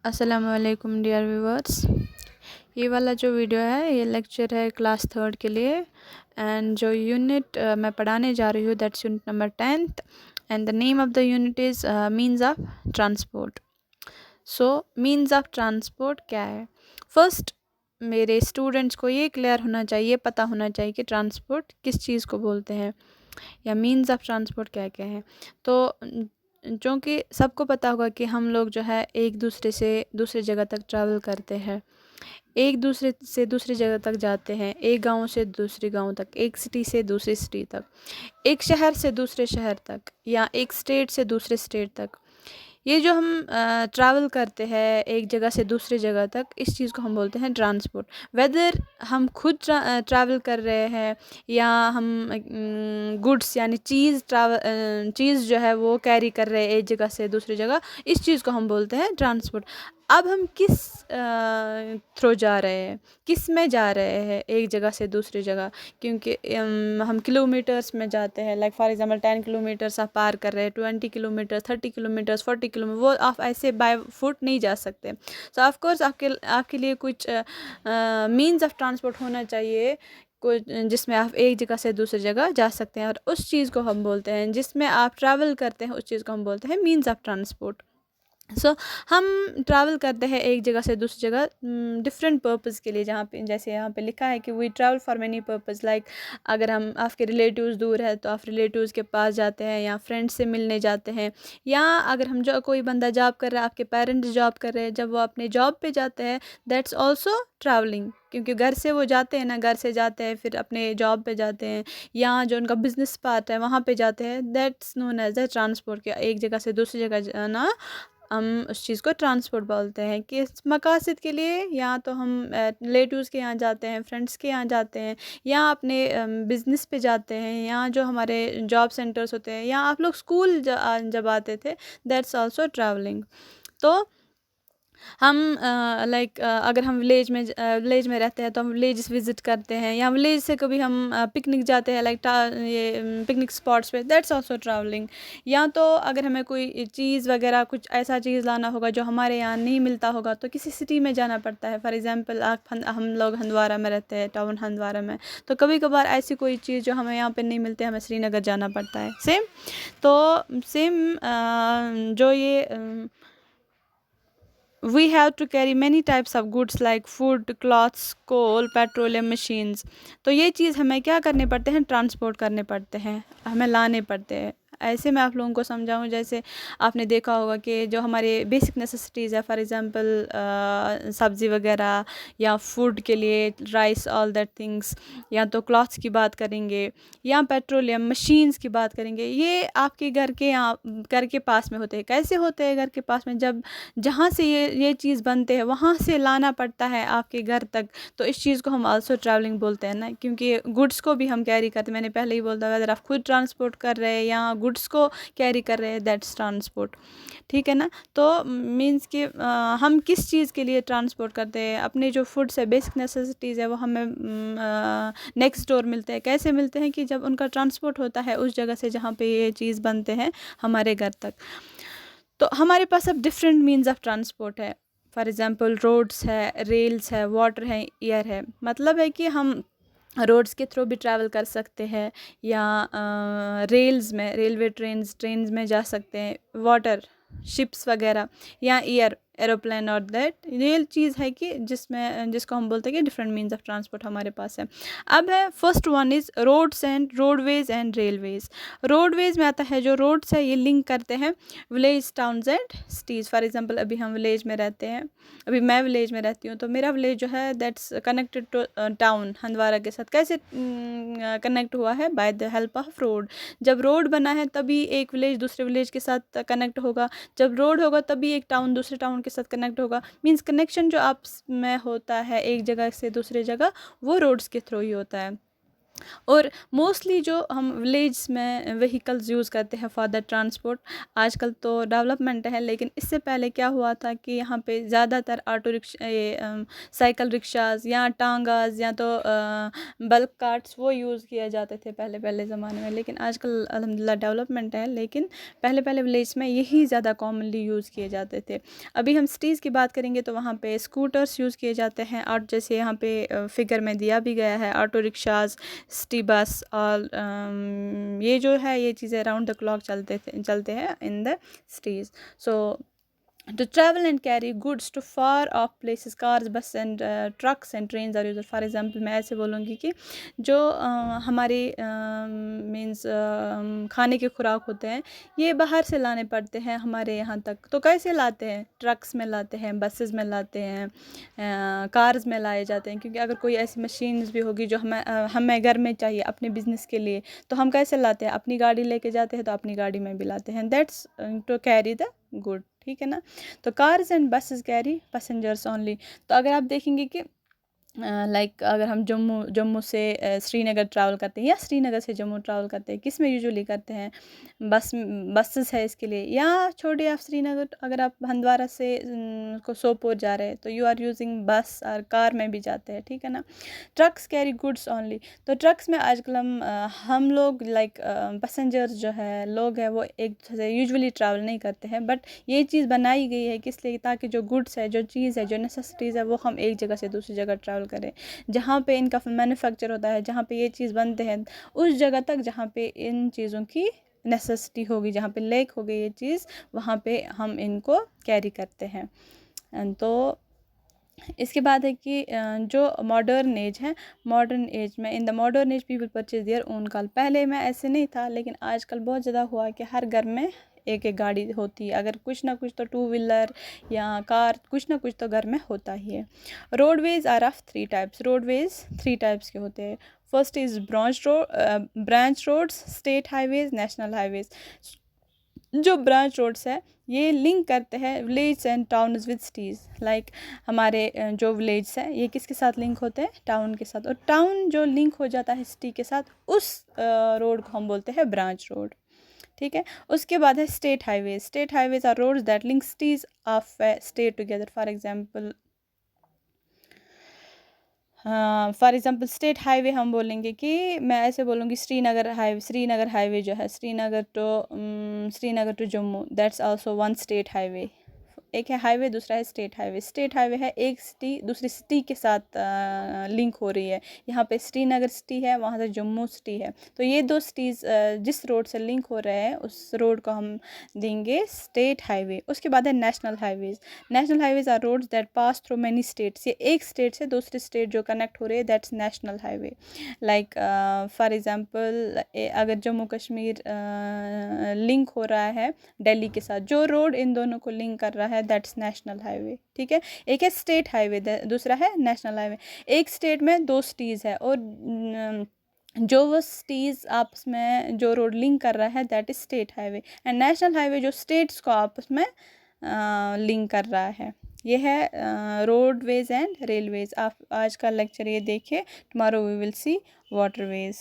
अस्सलामुअलैकुम dear viewers. ये वाला जो वीडियो है ये लेक्चर है क्लास थर्ड के लिए। एंड जो यूनिट मैं पढ़ाने जा रही हूँ that's unit number 10th and the name of the unit is means of transport. So means of transport क्या है? फर्स्ट मेरे स्टूडेंट्स को ये क्लियर होना चाहिए, पता होना चाहिए कि ट्रांसपोर्ट किस चीज़ को बोलते हैं या मीन्स ऑफ ट्रांसपोर्ट क्या क्या है। तो क्योंकि सबको पता होगा कि हम लोग जो है एक दूसरे से दूसरी जगह तक ट्रैवल करते हैं, एक दूसरे से दूसरी जगह तक जाते हैं, एक गांव से दूसरे गांव तक, एक सिटी से दूसरी सिटी तक, एक शहर से दूसरे शहर तक या एक स्टेट से दूसरे स्टेट तक। ये जो हम ट्रैवल करते हैं एक जगह से दूसरी जगह तक, इस चीज़ को हम बोलते हैं ट्रांसपोर्ट। वेदर हम खुद ट्रैवल कर रहे हैं या हम गुड्स यानी चीज़ जो है वो कैरी कर रहे हैं एक जगह से दूसरी जगह, इस चीज़ को हम बोलते हैं ट्रांसपोर्ट। अब हम किस थ्रू जा रहे हैं, किस में जा रहे हैं एक जगह से दूसरी जगह, क्योंकि हम किलोमीटर्स में जाते हैं। लाइक फॉर एग्जांपल 10 किलोमीटर्स आप पार कर रहे हैं, 20 किलोमीटर, 30 किलोमीटर्स, 40 किलोमीटर, वो आप ऐसे बाय फुट नहीं जा सकते। सो ऑफ कोर्स आपके लिए कुछ मीन्स ऑफ ट्रांसपोर्ट होना चाहिए कुछ जिसमें आप एक जगह से दूसरी जगह जा सकते हैं, और उस चीज़ को हम बोलते हैं, जिसमें आप ट्रैवल करते हैं उस चीज़ को हम बोलते हैं मीन्स ऑफ ट्रांसपोर्ट। सो हम ट्रैवल करते हैं एक जगह से दूसरी जगह डिफरेंट पर्पज़ के लिए, जहाँ पे जैसे यहाँ पे लिखा है कि we travel for many purpose. Like अगर हम आपके रिलेटिव्स दूर है तो आप रिलेटिव्स के पास जाते हैं या फ्रेंड्स से मिलने जाते हैं, या अगर हम जो कोई बंदा जॉब कर रहा है, आपके पेरेंट्स जॉब कर रहे हैं, जब वो अपने जॉब पे जाते हैं दैट्स ऑल्सो ट्रैवलिंग, क्योंकि घर से वो जाते हैं ना, घर से जाते हैं फिर अपने जॉब पे जाते हैं, या जो उनका बिजनेस पार्ट है वहाँ पे जाते हैं, that's known as the transport. के एक जगह से दूसरी जगह जाना, हम उस चीज़ को ट्रांसपोर्ट बोलते हैं। कि इस मकासद के लिए या तो हम रिलेटिव्स के यहाँ जाते हैं, फ्रेंड्स के यहाँ जाते हैं, या अपने बिज़नेस पे जाते हैं, या जो हमारे जॉब सेंटर्स होते हैं, या आप लोग स्कूल जब आते थे, दैट्स आल्सो ट्रैवलिंग। तो हम लाइक अगर हम विलेज में रहते हैं तो हम विलेज विज़िट करते हैं, या विलेज से कभी हम पिकनिक जाते हैं, लाइक ये पिकनिक स्पॉट्स पे, दैट्स आल्सो ट्रैवलिंग। या तो अगर हमें कोई चीज़ वगैरह कुछ ऐसा चीज़ लाना होगा जो हमारे यहाँ नहीं मिलता होगा तो किसी सिटी में जाना पड़ता है। फॉर एग्जांपल हम लोग हंदवारा में रहते हैं, टाउन हंदवारा में, तो कभी कभार ऐसी कोई चीज़ जो हमें यहाँ पे नहीं मिलती, हमें श्रीनगर जाना पड़ता है। सेम जो ये we have to carry many types of goods like food, clothes, coal, petroleum, machines। तो ये चीज़ हमें क्या करने पड़ते हैं, ट्रांसपोर्ट करने पड़ते हैं, हमें लाने पड़ते हैं। ऐसे मैं आप लोगों को समझाऊँ, जैसे आपने देखा होगा कि जो हमारे बेसिक नेसेसिटीज़ है, फॉर एग्जांपल सब्ज़ी वगैरह या फूड के लिए राइस, ऑल दैट थिंग्स, या तो क्लॉथ्स की बात करेंगे, या पेट्रोलियम मशीन्स की बात करेंगे, ये आपके घर के पास में होते हैं। कैसे होते हैं घर के पास में? जब जहाँ से ये चीज़ बनते हैं वहाँ से लाना पड़ता है आपके घर तक, तो इस चीज़ को हम आल्सो ट्रैवलिंग बोलते हैं ना, क्योंकि गुड्स को भी हम कैरी करते हैं। मैंने पहले ही बोलता, अगर आप खुद ट्रांसपोर्ट कर रहे हैं या गुड्स को कैरी कर रहे हैं, दैट्स ट्रांसपोर्ट। ठीक है ना? तो मीन्स कि हम किस चीज़ के लिए ट्रांसपोर्ट करते हैं? अपने जो फूड्स है, बेसिक नेसेसिटीज़ है, वो हमें नेक्स्ट डोर मिलते हैं। कैसे मिलते हैं? कि जब उनका ट्रांसपोर्ट होता है उस जगह से जहाँ पे ये चीज़ बनते हैं हमारे घर तक। तो हमारे पास अब डिफरेंट मीन्स ऑफ ट्रांसपोर्ट है। फॉर एग्जांपल रोड्स है, रेल्स है, वाटर है, एयर है। मतलब है कि हम रोड्स के थ्रू भी ट्रैवल कर सकते हैं, या रेल्स में, रेलवे ट्रेन्स में जा सकते हैं, वाटर शिप्स वगैरह, या एरोप्लेन, और दैट रियल चीज़ है कि जिसको हम बोलते हैं कि डिफरेंट मीन्स ऑफ ट्रांसपोर्ट हमारे पास है। अब है first one is roads and roadways and railways. Roadways में आता है, जो रोड्स है ये लिंक करते हैं village, towns and cities. For example अभी हम विलेज में रहते हैं, अभी मैं विलेज में रहती हूँ, तो मेरा विलेज जो है that's connected to town Handwara के साथ। कैसे कनेक्ट हुआ है? By the help of road. जब रोड बना है तभी एक विलेज दूसरे विलेज के साथ कनेक्ट होगा, जब रोड होगा तभी एक टाउन दूसरे टाउन के साथ कनेक्ट होगा। मीन्स कनेक्शन जो आपस में होता है एक जगह से दूसरी जगह, वो रोड्स के थ्रू ही होता है। और मोस्टली जो हम विलेज में व्हीकल्स यूज़ करते हैं फॉर द ट्रांसपोर्ट, आजकल तो डेवलपमेंट है, लेकिन इससे पहले क्या हुआ था कि यहाँ पे ज़्यादातर ऑटो रिक्शा, ये साइकिल रिक्शाज़ या टांगाज या तो बल्क कार्ट्स वो यूज़ किए जाते थे पहले पहले ज़माने में। लेकिन आजकल अल्हम्दुलिल्लाह डेवलपमेंट है, लेकिन पहले पहले विलेज में यही ज़्यादा कॉमनली यूज़ किए जाते थे। अभी हम सिटीज़ की बात करेंगे तो वहाँ पे स्कूटर्स यूज़ किए जाते हैं, और जैसे यहाँ पे फिगर में दिया भी गया है, ऑटो रिक्शाज़, सिटी बस, और ये जो है ये चीज़ें राउंड द क्लॉक चलते हैं in the cities. So to travel and carry goods to far off places, cars, bus and trucks and trains are used. For example, मैं ऐसे बोलूँगी कि जो हमारे मीन्स खाने के खुराक होते हैं, ये बाहर से लाने पड़ते हैं हमारे यहाँ तक, तो कैसे लाते हैं? ट्रक्स में लाते हैं, बसेस में लाते हैं, कार्स में लाए जाते हैं, क्योंकि अगर कोई ऐसी मशीन्स भी होगी जो हमें घर में चाहिए अपने बिजनेस के लिए, तो हम कैसे लाते हैं? अपनी गाड़ी लेके जाते हैं, तो अपनी गाड़ी में भी लाते हैं। That's to carry the good, ठीक है ना। तो cars and buses carry passengers only. तो अगर आप देखेंगे कि लाइक अगर हम जम्मू से श्रीनगर ट्रैवल करते हैं, या श्रीनगर से जम्मू ट्रैवल करते हैं, किस में यूजुअली करते हैं? बसेस है इसके लिए। या छोड़िए आप श्रीनगर, अगर आप हंदवारा से को सोपोर जा रहे हैं, तो यू आर यूजिंग बस और कार में भी जाते हैं, ठीक है ना। Trucks carry goods only. तो ट्रक्स में आजकल हम लोग लाइक पैसेंजर्स जो है, लोग हैं, वो एक से यूजुअली ट्रैवल नहीं करते हैं, बट ये चीज़ बनाई गई है किस लिए? ताकि जो गुड्स है, जो चीज़ है, जो नेसेसिटीज़ है, वो हम एक जगह से दूसरी जगह ट्रैवल करें। जहाँ पे इनका मैन्युफैक्चर होता है, जहाँ पे ये चीज़ बनते हैं, उस जगह तक जहाँ पे इन चीज़ों की नेसेसिटी होगी, जहाँ पे लेक हो गई ये चीज़, वहाँ पे हम इनको कैरी करते हैं। तो इसके बाद है कि जो मॉडर्न एज है, मॉडर्न एज में, in the modern age people purchase their own car. पहले में ऐसे नहीं था, लेकिन आजकल बहुत ज़्यादा हुआ है कि हर घर में एक एक गाड़ी होती है। अगर कुछ ना कुछ तो टू व्हीलर या कार, कुछ ना कुछ तो घर में होता ही है। Roadways are of 3 types. Roadways 3 types के होते हैं। First is branch roads, state highways, national highways. जो ब्रांच रोड्स है, ये लिंक करते हैं village and towns with cities. Like हमारे जो विलेज है, ये किसके साथ लिंक होते हैं? टाउन के साथ। और टाउन जो लिंक हो जाता है सिटी के साथ, उस रोड को हम बोलते हैं ब्रांच रोड, ठीक है। उसके बाद है state highways. State highways are roads that link cities of state together. For example state highway हम बोलेंगे कि, मैं ऐसे बोलूँगी श्रीनगर हाईवे जो है, Srinagar to Jammu, that's also one state highway. एक है हाईवे, दूसरा है स्टेट हाईवे। स्टेट हाईवे है एक सिटी दूसरी सिटी के साथ लिंक हो रही है। यहाँ पे श्रीनगर सिटी है, वहाँ से जम्मू सिटी है, तो ये दो सिटीज़ जिस रोड से लिंक हो रहे हैं, उस रोड को हम देंगे स्टेट हाईवे। उसके बाद है national highways. National highways are roads that pass through many states. ये एक स्टेट से दूसरे स्टेट जो कनेक्ट हो रहे हैं, that's national highway. Like for example अगर जम्मू कश्मीर लिंक हो रहा है दिल्ली के साथ, जो रोड इन दोनों को लिंक कर रहा है, दैट्स नेशनल हाईवे, ठीक है। एक है स्टेट हाईवे, दूसरा है नेशनल हाईवे। एक स्टेट में 2 सिटीज़ है, और जो वो सिटीज़ आपस में जो रोड लिंक कर रहा है, that is state highway. And national highway जो स्टेट्स को आपस में लिंक कर रहा है। ये है रोडवेज एंड रेलवेज। आप आज का लेक्चर ये देखिए। Tomorrow we will see waterways.